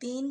3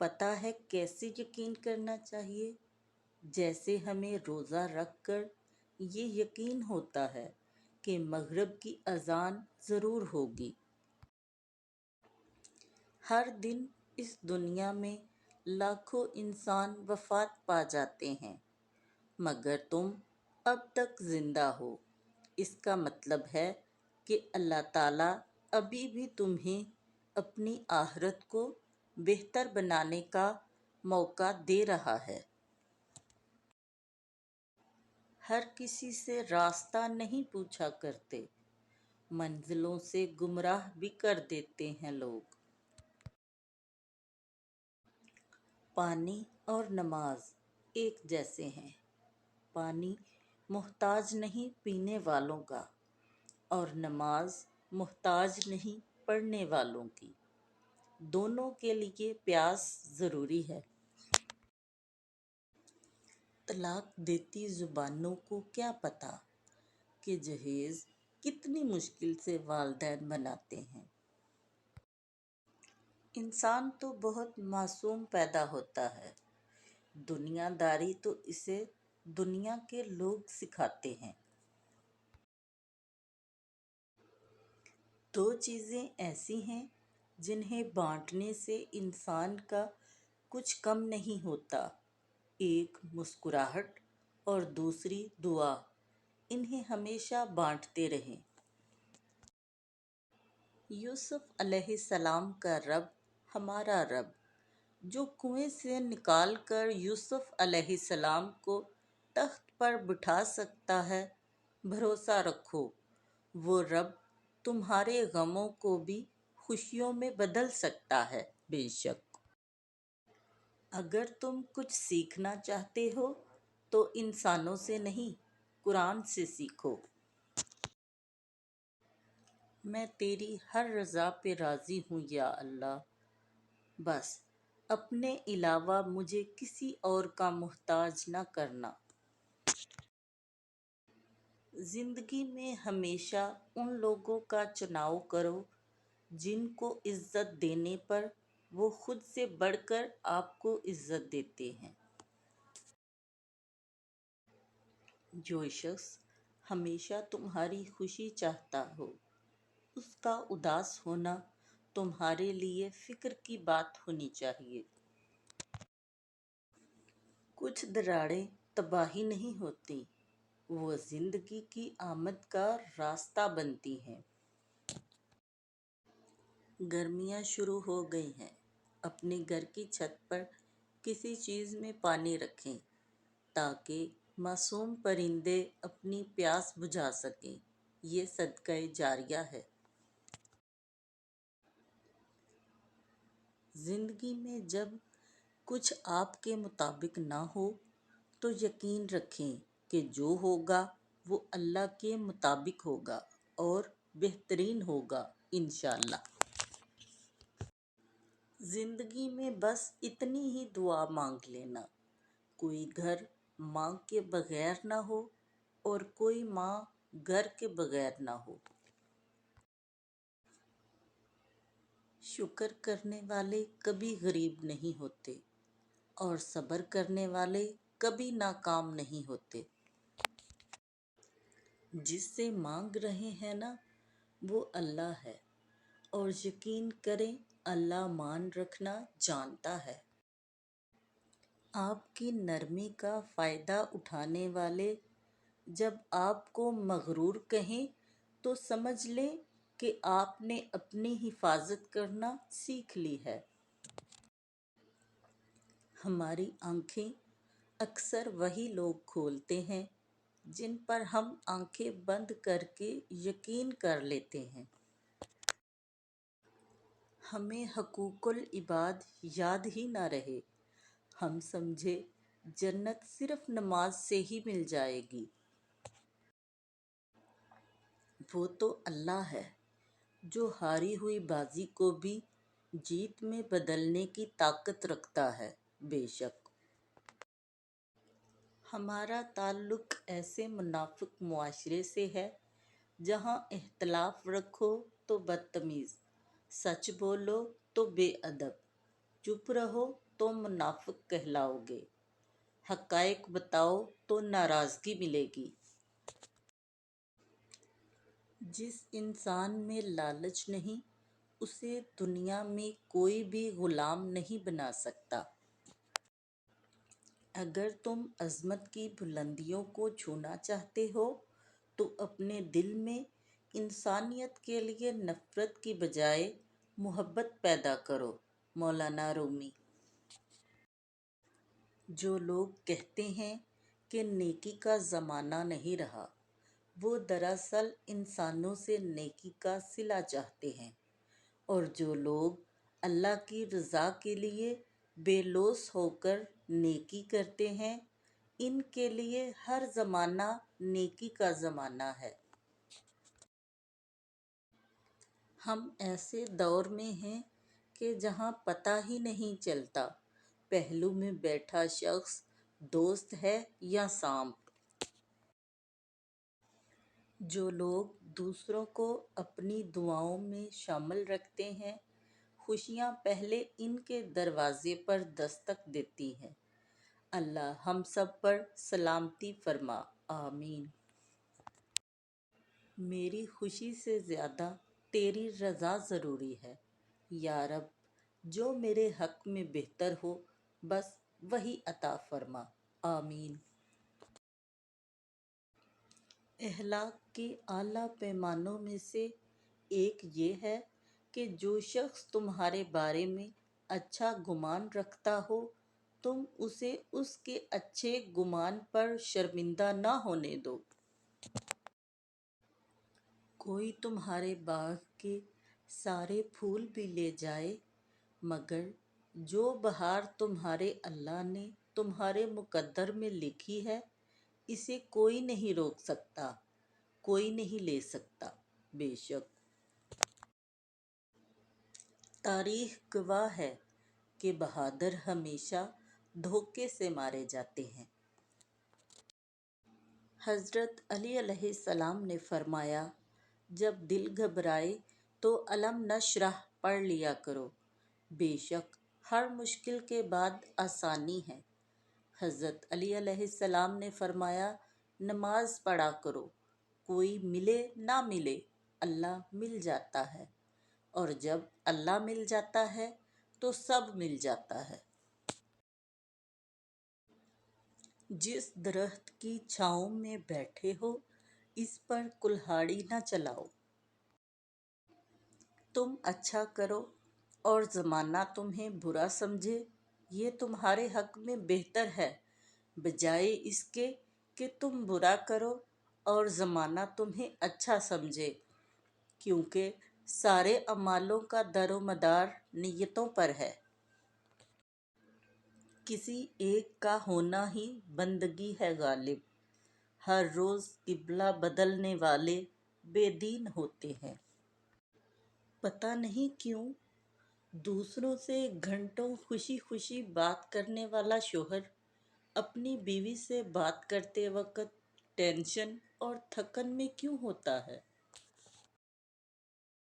پتہ ہے کیسے یقین کرنا چاہیے؟ جیسے ہمیں روزہ رکھ کر یہ یقین ہوتا ہے کہ مغرب کی اذان ضرور ہوگی۔ ہر دن اس دنیا میں لاکھوں انسان وفات پا جاتے ہیں، مگر تم اب تک زندہ ہو۔ اس کا مطلب ہے کہ اللہ تعالیٰ ابھی بھی تمہیں اپنی آخرت کو بہتر بنانے کا موقع دے رہا ہے۔ ہر کسی سے راستہ نہیں پوچھا کرتے، منزلوں سے گمراہ بھی کر دیتے ہیں لوگ۔ پانی اور نماز ایک جیسے ہیں۔ پانی محتاج نہیں پینے والوں کا، اور نماز محتاج نہیں پڑھنے والوں کی۔ دونوں کے لیے پیاس ضروری ہے۔ طلاق دیتی زبانوں کو کیا پتہ کہ جہیز کتنی مشکل سے والدین بناتے ہیں۔ انسان تو بہت معصوم پیدا ہوتا ہے، دنیا داری تو اسے دنیا کے لوگ سکھاتے ہیں۔ دو چیزیں ایسی ہیں جنہیں بانٹنے سے انسان کا کچھ کم نہیں ہوتا، ایک مسکراہٹ اور دوسری دعا۔ انہیں ہمیشہ بانٹتے رہیں۔ یوسف علیہ السلام کا رب ہمارا رب، جو کنویں سے نکال کر یوسف علیہ السلام کو تخت پر بٹھا سکتا ہے، بھروسہ رکھو، وہ رب تمہارے غموں کو بھی خوشیوں میں بدل سکتا ہے۔ بے شک اگر تم کچھ سیکھنا چاہتے ہو تو انسانوں سے نہیں، قرآن سے سیکھو۔ میں تیری ہر رضا پہ راضی ہوں یا اللہ، بس اپنے علاوہ مجھے کسی اور کا محتاج نہ کرنا۔ زندگی میں ہمیشہ ان لوگوں کا چناؤ کرو جن کو عزت دینے پر وہ خود سے بڑھ کر آپ کو عزت دیتے ہیں۔ جو شخص ہمیشہ تمہاری خوشی چاہتا ہو، اس کا اداس ہونا تمہارے لیے فکر کی بات ہونی چاہیے۔ کچھ دراڑیں تباہی نہیں ہوتیں، وہ زندگی کی آمد کا راستہ بنتی ہیں۔ گرمیاں شروع ہو گئی ہیں، اپنے گھر کی چھت پر کسی چیز میں پانی رکھیں تاکہ معصوم پرندے اپنی پیاس بجھا سکیں، یہ صدقہ جاریہ ہے۔ زندگی میں جب کچھ آپ کے مطابق نہ ہو تو یقین رکھیں کہ جو ہوگا وہ اللہ کے مطابق ہوگا اور بہترین ہوگا انشاءاللہ۔ زندگی میں بس اتنی ہی دعا مانگ لینا، کوئی گھر ماں کے بغیر نہ ہو اور کوئی ماں گھر کے بغیر نہ ہو۔ شکر کرنے والے کبھی غریب نہیں ہوتے، اور صبر کرنے والے کبھی ناکام نہیں ہوتے۔ جس سے مانگ رہے ہیں نا، وہ اللہ ہے، اور یقین کریں اللہ مان رکھنا جانتا ہے۔ آپ کی نرمی کا فائدہ اٹھانے والے جب آپ کو مغرور کہیں تو سمجھ لیں کہ آپ نے اپنی حفاظت کرنا سیکھ لی ہے۔ ہماری آنکھیں اکثر وہی لوگ کھولتے ہیں جن پر ہم آنکھیں بند کر کے یقین کر لیتے ہیں۔ ہمیں حقوق العباد یاد ہی نہ رہے، ہم سمجھے جنت صرف نماز سے ہی مل جائے گی۔ وہ تو اللہ ہے جو ہاری ہوئی بازی کو بھی جیت میں بدلنے کی طاقت رکھتا ہے۔ بے شک ہمارا تعلق ایسے منافق معاشرے سے ہے جہاں اختلاف رکھو تو بدتمیز، سچ بولو تو بے ادب، چپ رہو تو منافق کہلاؤگے، حقائق بتاؤ تو ناراضگی ملے گی۔ جس انسان میں لالچ نہیں، اسے دنیا میں کوئی بھی غلام نہیں بنا سکتا۔ اگر تم عظمت کی بلندیوں کو چھونا چاہتے ہو تو اپنے دل میں انسانیت کے لیے نفرت کی بجائے محبت پیدا کرو۔ مولانا رومی۔ جو لوگ کہتے ہیں کہ نیکی کا زمانہ نہیں رہا، وہ دراصل انسانوں سے نیکی کا صلہ چاہتے ہیں، اور جو لوگ اللہ کی رضا کے لیے بے لوث ہو کر نیکی کرتے ہیں، ان کے لیے ہر زمانہ نیکی کا زمانہ ہے۔ ہم ایسے دور میں ہیں کہ جہاں پتہ ہی نہیں چلتا پہلو میں بیٹھا شخص دوست ہے یا سانپ۔ جو لوگ دوسروں کو اپنی دعاؤں میں شامل رکھتے ہیں، خوشیاں پہلے ان کے دروازے پر دستک دیتی ہیں۔ اللہ ہم سب پر سلامتی فرما، آمین۔ میری خوشی سے زیادہ تیری رضا ضروری ہے، یا رب جو میرے حق میں بہتر ہو بس وہی عطا فرما، آمین۔ اخلاق کے اعلیٰ پیمانوں میں سے ایک یہ ہے کہ جو شخص تمہارے بارے میں اچھا گمان رکھتا ہو، تم اسے اس کے اچھے گمان پر شرمندہ نہ ہونے دو۔ کوئی تمہارے باغ کے سارے پھول بھی لے جائے، مگر جو بہار تمہارے اللہ نے تمہارے مقدر میں لکھی ہے، اسے کوئی نہیں روک سکتا، کوئی نہیں لے سکتا۔ بے شک تاریخ گواہ ہے کہ بہادر ہمیشہ دھوکے سے مارے جاتے ہیں۔ حضرت علی علیہ السلام نے فرمایا، جب دل گھبرائے تو الم نشرح پڑھ لیا کرو، بے شک ہر مشکل کے بعد آسانی ہے۔ حضرت علی علیہ السلام نے فرمایا، نماز پڑھا کرو، کوئی ملے نہ ملے اللہ مل جاتا ہے، اور جب اللہ مل جاتا ہے تو سب مل جاتا ہے۔ جس درخت کی چھاؤں میں بیٹھے ہو اس پر کلہاڑی نہ چلاؤ۔ تم اچھا کرو اور زمانہ تمہیں برا سمجھے، یہ تمہارے حق میں بہتر ہے بجائے اس کے کہ تم برا کرو اور زمانہ تمہیں اچھا سمجھے، کیونکہ سارے اعمالوں کا در و مدار نیتوں پر ہے۔ کسی ایک کا ہونا ہی بندگی ہے غالب، ہر روز قبلہ بدلنے والے بے دین ہوتے ہیں۔ پتہ نہیں کیوں دوسروں سے گھنٹوں خوشی خوشی بات کرنے والا شوہر اپنی بیوی سے بات کرتے وقت ٹینشن اور تھکن میں کیوں ہوتا ہے؟